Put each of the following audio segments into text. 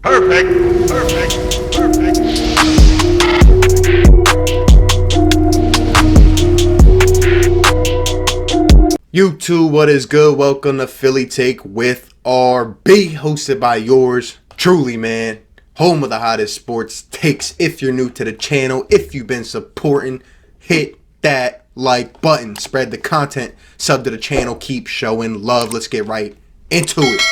Perfect. Perfect. Perfect. YouTube, what is good? Welcome to Philly Take with RB, hosted by yours truly, man. Home of the hottest sports takes. If you're new to the channel, if you've been supporting, hit that like button. Spread the content. Sub to the channel. Keep showing love. Let's get right into it.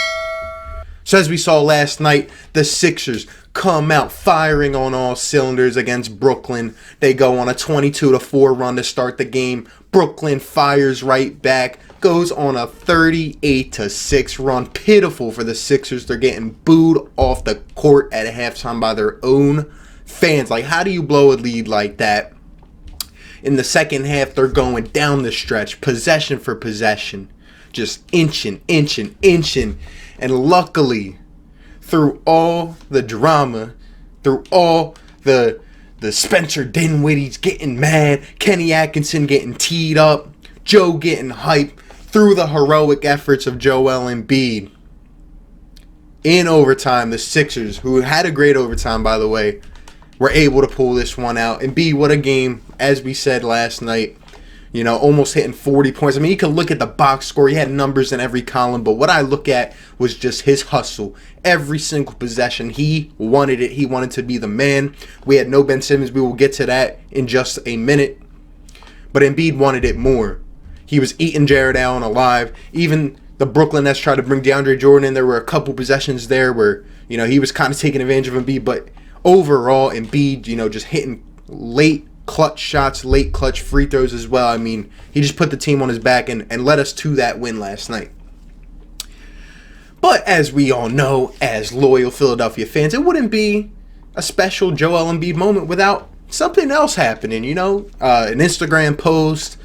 So as we saw last night, the Sixers come out firing on all cylinders against Brooklyn. They go on a 22-4 run to start the game. Brooklyn fires right back, goes on a 38-6 run. Pitiful for the Sixers. They're getting booed off the court at halftime by their own fans. Like, how do you blow a lead like that? In the second half, they're going down the stretch, possession for possession, just inching. And luckily, through all the drama, through all the Spencer Dinwiddie's getting mad, Kenny Atkinson getting teed up, Joe getting hyped, through the heroic efforts of Joel Embiid, in overtime, the Sixers, who had a great overtime, by the way, were able to pull this one out. Embiid, what a game, as we said last night. You know, almost hitting 40 points. I mean, you can look at the box score. He had numbers in every column. But what I look at was just his hustle. Every single possession, he wanted it. He wanted to be the man. We had no Ben Simmons. We will get to that in just a minute. But Embiid wanted it more. He was eating Jared Allen alive. Even the Brooklyn Nets tried to bring DeAndre Jordan in. There were a couple possessions there where, you know, he was kind of taking advantage of Embiid. But overall, Embiid, you know, just hitting late clutch shots, late clutch free throws as well. I mean, he just put the team on his back and led us to that win last night. But as we all know, as loyal Philadelphia fans, it wouldn't be a special Joel Embiid moment without something else happening, you know? An Instagram post,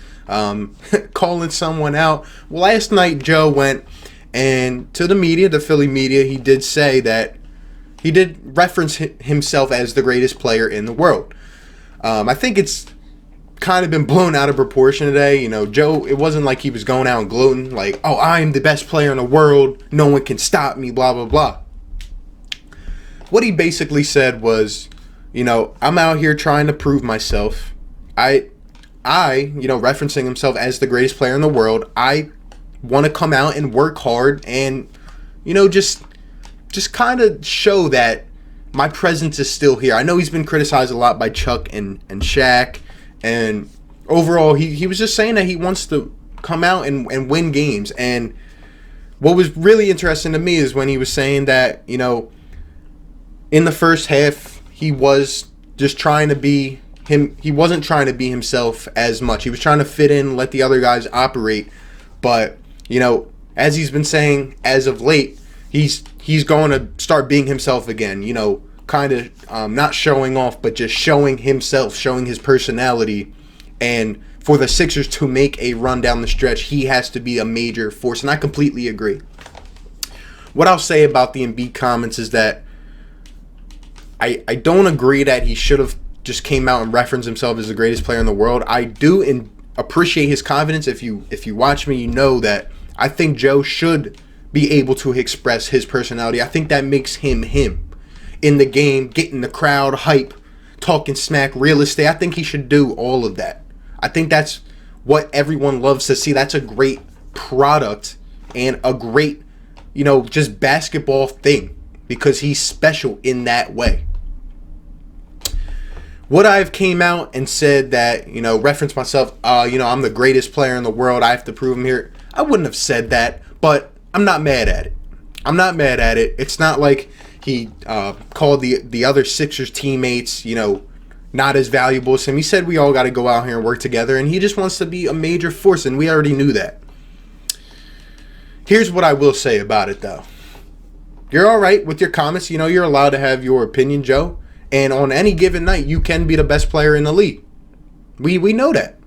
calling someone out. Well, last night, Joe went and to the media, the Philly media, he did say that he did reference himself as the greatest player in the world. I think it's kind of been blown out of proportion today. You know, Joe, it wasn't like he was going out and gloating like, oh, I'm the best player in the world. No one can stop me, blah, blah, blah. What he basically said was, you know, I'm out here trying to prove myself. I, you know, referencing himself as the greatest player in the world. I want to come out and work hard and, you know, just kind of show that my presence is still here. I know he's been criticized a lot by Chuck and Shaq, and overall he was just saying that he wants to come out and win games. And what was really interesting to me is when he was saying that, you know, in the first half he was just trying to be him. He wasn't trying to be himself as much. He was trying to fit in, let the other guys operate. But, you know, as he's been saying as of late, he's going to start being himself again, you know, kind of not showing off, but just showing himself, showing his personality. And for the Sixers to make a run down the stretch, he has to be a major force. And I completely agree. What I'll say about the Embiid comments is that I don't agree that he should have just came out and referenced himself as the greatest player in the world. I do appreciate his confidence. If you watch me, you know that I think Joe should be able to express his personality. I think that makes him in the game, getting the crowd hype, talking smack, real estate. I think he should do all of that. I think that's what everyone loves to see. That's a great product and a great, you know, just basketball thing because he's special in that way. Would I have came out and said that, you know, reference myself, you know, I'm the greatest player in the world, I have to prove him here? I wouldn't have said that, but I'm not mad at it. It's not like he called the other Sixers teammates, you know, not as valuable as him. He said we all got to go out here and work together, and he just wants to be a major force, and we already knew that. Here's what I will say about it, though. You're all right with your comments. You know, you're allowed to have your opinion, Joe. And on any given night, you can be the best player in the league. We know that.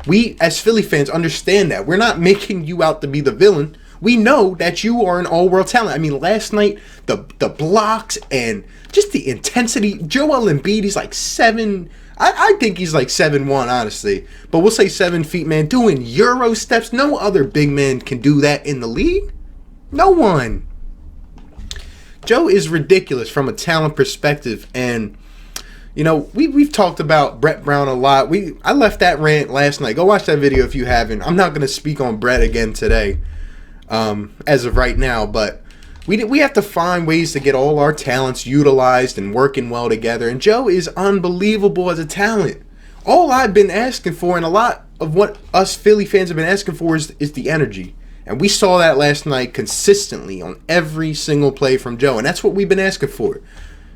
We, as Philly fans, understand that. We're not making you out to be the villain. We know that you are an all-world talent. I mean, last night, the blocks and just the intensity. Joel Embiid, he's like 7. I think he's like 7'1", honestly. But we'll say 7 feet, man. Doing Euro steps. No other big man can do that in the league. No one. Joe is ridiculous from a talent perspective. And, you know, we've talked about Brett Brown a lot. I left that rant last night. Go watch that video if you haven't. I'm not going to speak on Brett again today as of right now. But we have to find ways to get all our talents utilized and working well together. And Joe is unbelievable as a talent. All I've been asking for, and a lot of what us Philly fans have been asking for, is the energy. And we saw that last night consistently on every single play from Joe. And that's what we've been asking for.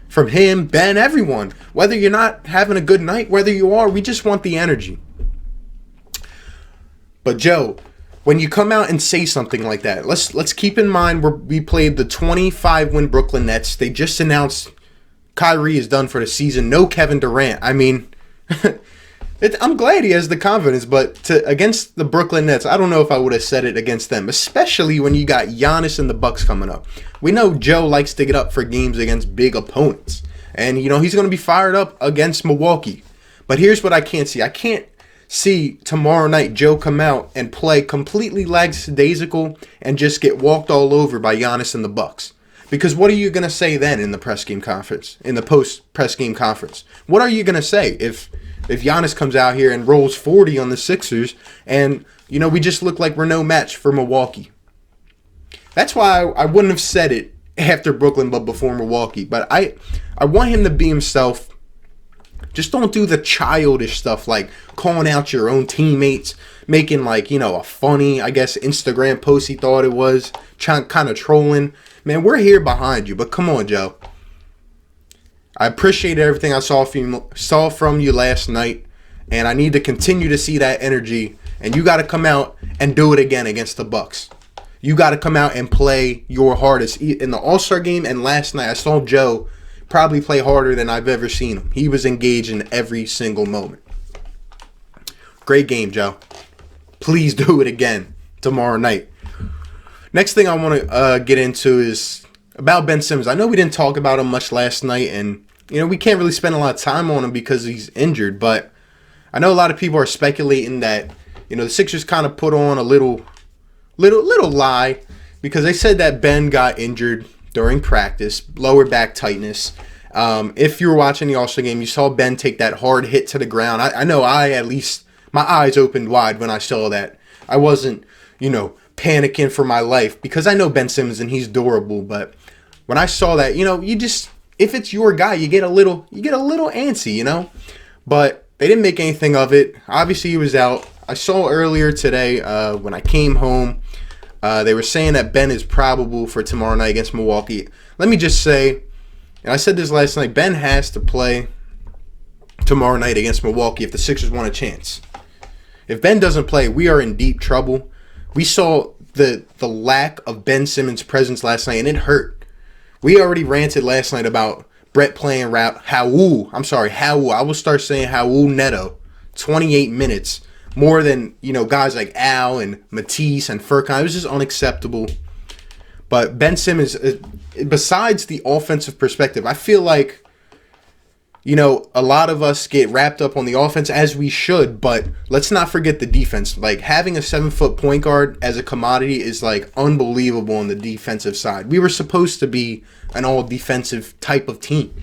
From him, Ben, everyone. Whether you're not having a good night, whether you are, we just want the energy. But Joe, when you come out and say something like that, let's keep in mind we played the 25-win Brooklyn Nets. They just announced Kyrie is done for the season. No Kevin Durant. I mean, I'm glad he has the confidence, but against the Brooklyn Nets, I don't know if I would have said it against them, especially when you got Giannis and the Bucks coming up. We know Joe likes to get up for games against big opponents, and you know he's going to be fired up against Milwaukee. But here's what I can't see. I can't see tomorrow night Joe come out and play completely lackadaisical and just get walked all over by Giannis and the Bucks. Because what are you going to say then in the press game conference, in the post-press game conference? What are you going to say if Giannis comes out here and rolls 40 on the Sixers and, you know, we just look like we're no match for Milwaukee? That's why I wouldn't have said it after Brooklyn but before Milwaukee. But I want him to be himself. Just don't do the childish stuff like calling out your own teammates, making like, you know, a funny, I guess, Instagram post he thought it was, kind of trolling. Man, we're here behind you, but come on, Joe. I appreciate everything I saw from you last night, and I need to continue to see that energy. And you got to come out and do it again against the Bucks. You got to come out and play your hardest in the All-Star game. And last night I saw Joe probably play harder than I've ever seen him. He was engaged in every single moment. Great game, Joe. Please do it again tomorrow night. Next thing I want to get into is about Ben Simmons. I know we didn't talk about him much last night, and you know we can't really spend a lot of time on him because he's injured. But I know a lot of people are speculating that, you know, the Sixers kind of put on a little lie because they said that Ben got injured during practice, lower back tightness. If you were watching the All-Star game, you saw Ben take that hard hit to the ground. I know at least my eyes opened wide when I saw that. I wasn't, you know, panicking for my life because I know Ben Simmons and he's durable. But when I saw that, you know, if it's your guy, you get a little antsy, you know. But they didn't make anything of it. Obviously, he was out. I saw earlier today when I came home, they were saying that Ben is probable for tomorrow night against Milwaukee. Let me just say, and I said this last night, Ben has to play tomorrow night against Milwaukee if the Sixers want a chance. If Ben doesn't play, we are in deep trouble. We saw the lack of Ben Simmons' presence last night, and it hurt. We already ranted last night about Brett playing Raul. I will start saying Raul Neto. 28 minutes. More than, you know, guys like Al and Matisse and Furkan. It was just unacceptable. But Ben Simmons, besides the offensive perspective, I feel like, you know, a lot of us get wrapped up on the offense, as we should, but let's not forget the defense. Like, having a 7-foot point guard as a commodity is, like, unbelievable on the defensive side. We were supposed to be an all-defensive type of team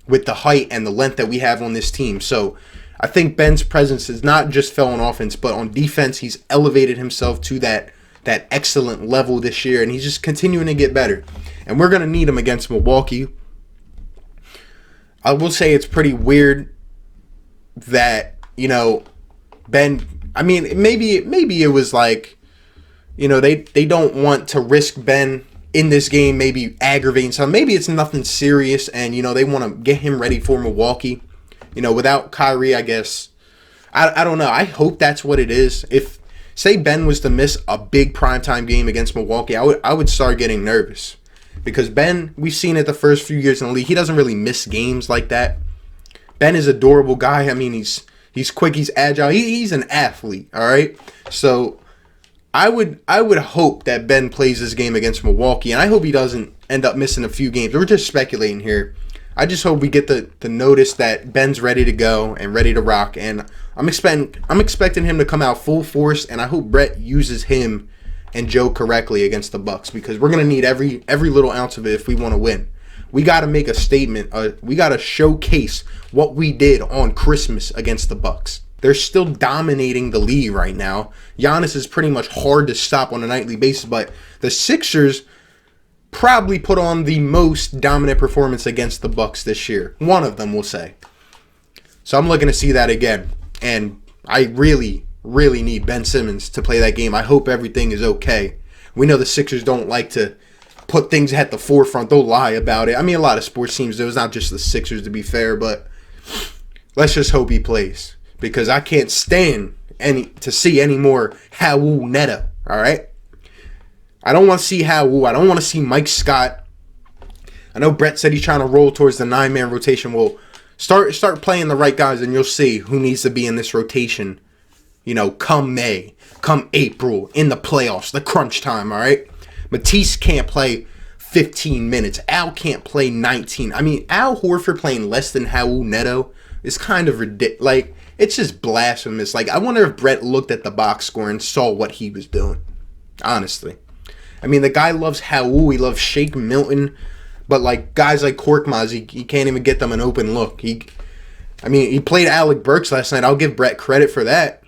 with the height and the length that we have on this team. So I think Ben's presence has not just fell on offense, but on defense, he's elevated himself to that excellent level this year, and he's just continuing to get better. And we're going to need him against Milwaukee. I will say it's pretty weird that, you know, Ben, I mean, maybe it was like, you know, they don't want to risk Ben in this game, maybe aggravating something. Maybe it's nothing serious and, you know, they want to get him ready for Milwaukee. You know, without Kyrie, I guess. I don't know. I hope that's what it is. If, say, Ben was to miss a big primetime game against Milwaukee, I would start getting nervous. Because Ben, we've seen it the first few years in the league, he doesn't really miss games like that. Ben is a durable guy. I mean, he's quick, he's agile, he's an athlete, all right? So I would hope that Ben plays this game against Milwaukee, and I hope he doesn't end up missing a few games. We're just speculating here. I just hope we get the notice that Ben's ready to go and ready to rock, and I'm expecting him to come out full force, and I hope Brett uses him and Joe correctly against the Bucks, because we're gonna need every little ounce of it if we want to win. We got to make a statement. We got to showcase what we did on Christmas against the Bucks. They're still dominating the league right now. Giannis is pretty much hard to stop on a nightly basis, but the Sixers probably put on the most dominant performance against the Bucks this year. One of them, we'll say. So I'm looking to see that again. And I really, really need Ben Simmons to play that game. I hope everything is okay. We know the Sixers don't like to put things at the forefront. They'll lie about it. I mean, a lot of sports teams do. It's not just the Sixers, to be fair, but let's just hope he plays, because I can't stand to see any more Raul Neto, all right? I don't want to see Raul. I don't want to see Mike Scott. I know Brett said he's trying to roll towards the 9-man rotation. Well, start playing the right guys, and you'll see who needs to be in this rotation, come May, come April, in the playoffs, the crunch time, all right? Matisse can't play 15 minutes. Al can't play 19. I mean, Al Horford playing less than Raul Neto is kind of ridiculous. Like, it's just blasphemous. Like, I wonder if Brett looked at the box score and saw what he was doing. Honestly. I mean, the guy loves Raul. He loves Shake Milton. But, like, guys like Korkmaz, he can't even get them an open look. He played Alec Burks last night. I'll give Brett credit for that.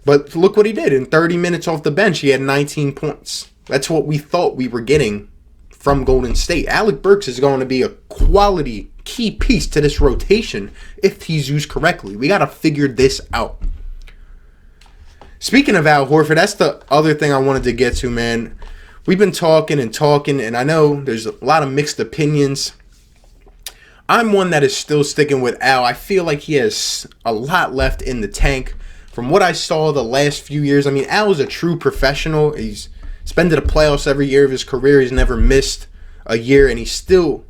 But look what he did. In 30 minutes off the bench, he had 19 points. That's what we thought we were getting from Golden State. Alec Burks is going to be a quality key piece to this rotation if he's used correctly. We got to figure this out. Speaking of Al Horford, that's the other thing I wanted to get to, man. We've been talking, and I know there's a lot of mixed opinions. I'm one that is still sticking with Al. I feel like he has a lot left in the tank. From what I saw the last few years, I mean, Al is a true professional. He's been to the playoffs every year of his career. He's never missed a year, and he still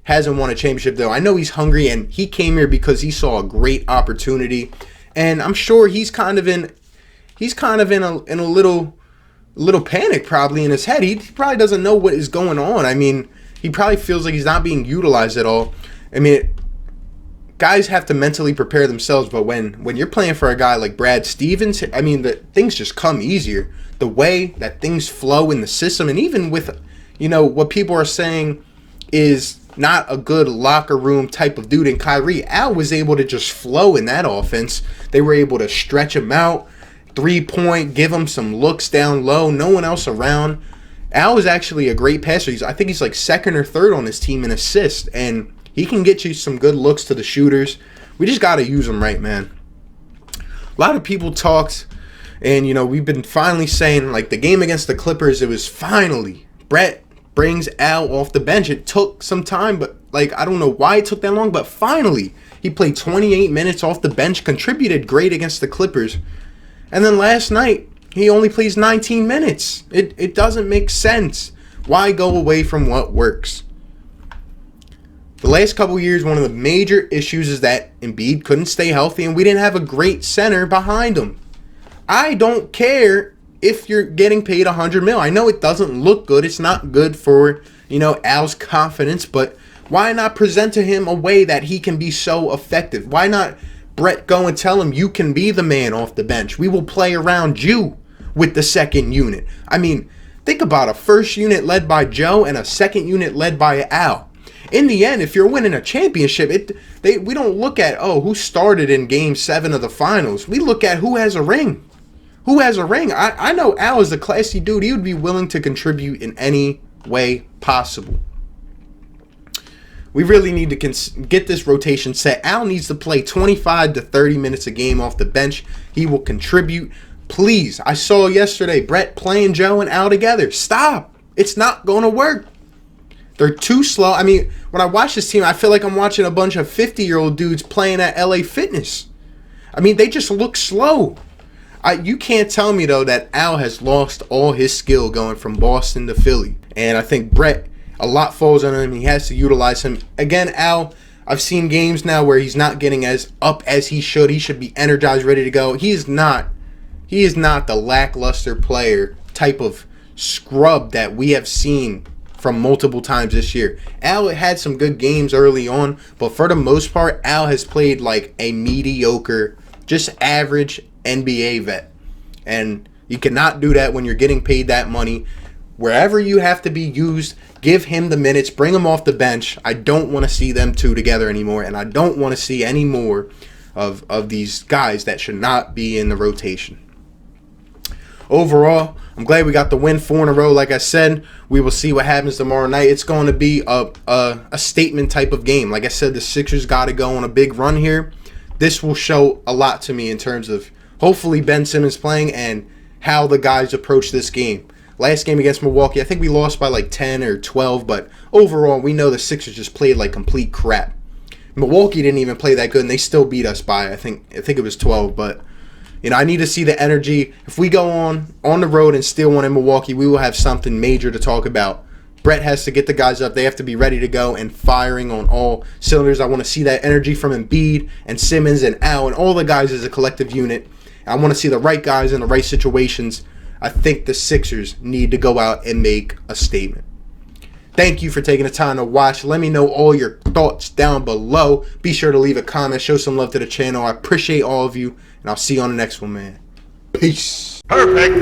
hasn't won a championship, though. I know he's hungry, and he came here because he saw a great opportunity, and I'm sure he's kind of in a little panic probably in his head. He probably doesn't know what is going on. I mean, he probably feels like he's not being utilized at all. I mean, guys have to mentally prepare themselves, but when you're playing for a guy like Brad Stevens, I mean, things just come easier. The way that things flow in the system, and even with, what people are saying is not a good locker room type of dude in Kyrie, Al was able to just flow in that offense. They were able to stretch him out, 3-point, give him some looks down low, no one else around. Al is actually a great passer. I think he's like second or third on his team in assists, and he can get you some good looks to the shooters. We just got to use him right, man. A lot of people talked, and, we've been finally saying, like, the game against the Clippers, it was finally Brett brings Al off the bench. It took some time, but, like, I don't know why it took that long, but finally he played 28 minutes off the bench, contributed great against the Clippers. And then last night, he only plays 19 minutes. It doesn't make sense. Why go away from what works? The last couple years, one of the major issues is that Embiid couldn't stay healthy, and we didn't have a great center behind him. I don't care if you're getting paid $100 million. I know it doesn't look good. It's not good for, Al's confidence, but why not present to him a way that he can be so effective? Why not Brett go and tell him you can be the man off the bench? We will play around you with the second unit. I mean, think about a first unit led by Joe and a second unit led by Al. In the end, if you're winning a championship, we don't look at, who started in Game 7 of the finals. We look at who has a ring. Who has a ring? I know Al is a classy dude. He would be willing to contribute in any way possible. We really need to get this rotation set. Al needs to play 25 to 30 minutes a game off the bench. He will contribute. Please, I saw yesterday Brett playing Joe and Al together. Stop. It's not going to work. They're too slow. I mean, when I watch this team, I feel like I'm watching a bunch of 50-year-old dudes playing at LA Fitness. I mean, they just look slow. You can't tell me, though, that Al has lost all his skill going from Boston to Philly. And I think Brett, a lot falls on him. He has to utilize him. Again, Al, I've seen games now where he's not getting as up as he should. He should be energized, ready to go. He is not the lackluster player type of scrub that we have seen from multiple times this year. Al had some good games early on, but for the most part, Al has played like a mediocre, just average NBA vet. And You cannot do that when you're getting paid that money. Wherever you have to be used, give him the minutes, bring him off the bench. I don't want to see them two together anymore, and I don't want to see any more of these guys that should not be in the rotation. Overall, I'm glad we got the win 4 in a row. Like I said, we will see what happens tomorrow night. It's going to be a statement type of game. Like I said, the Sixers got to go on a big run here. This will show a lot to me in terms of hopefully Ben Simmons playing and how the guys approach this game. Last game against Milwaukee, I think we lost by like 10 or 12, but overall, we know the Sixers just played like complete crap. Milwaukee didn't even play that good, and they still beat us by, I think it was 12, but I need to see the energy. If we go on the road and steal one in Milwaukee, we will have something major to talk about. Brett has to get the guys up. They have to be ready to go and firing on all cylinders. I want to see that energy from Embiid and Simmons and Al and all the guys as a collective unit. I want to see the right guys in the right situations. I think the Sixers need to go out and make a statement. Thank you for taking the time to watch. Let me know all your thoughts down below. Be sure to leave a comment. Show some love to the channel. I appreciate all of you. And I'll see you on the next one, man. Peace. Perfect.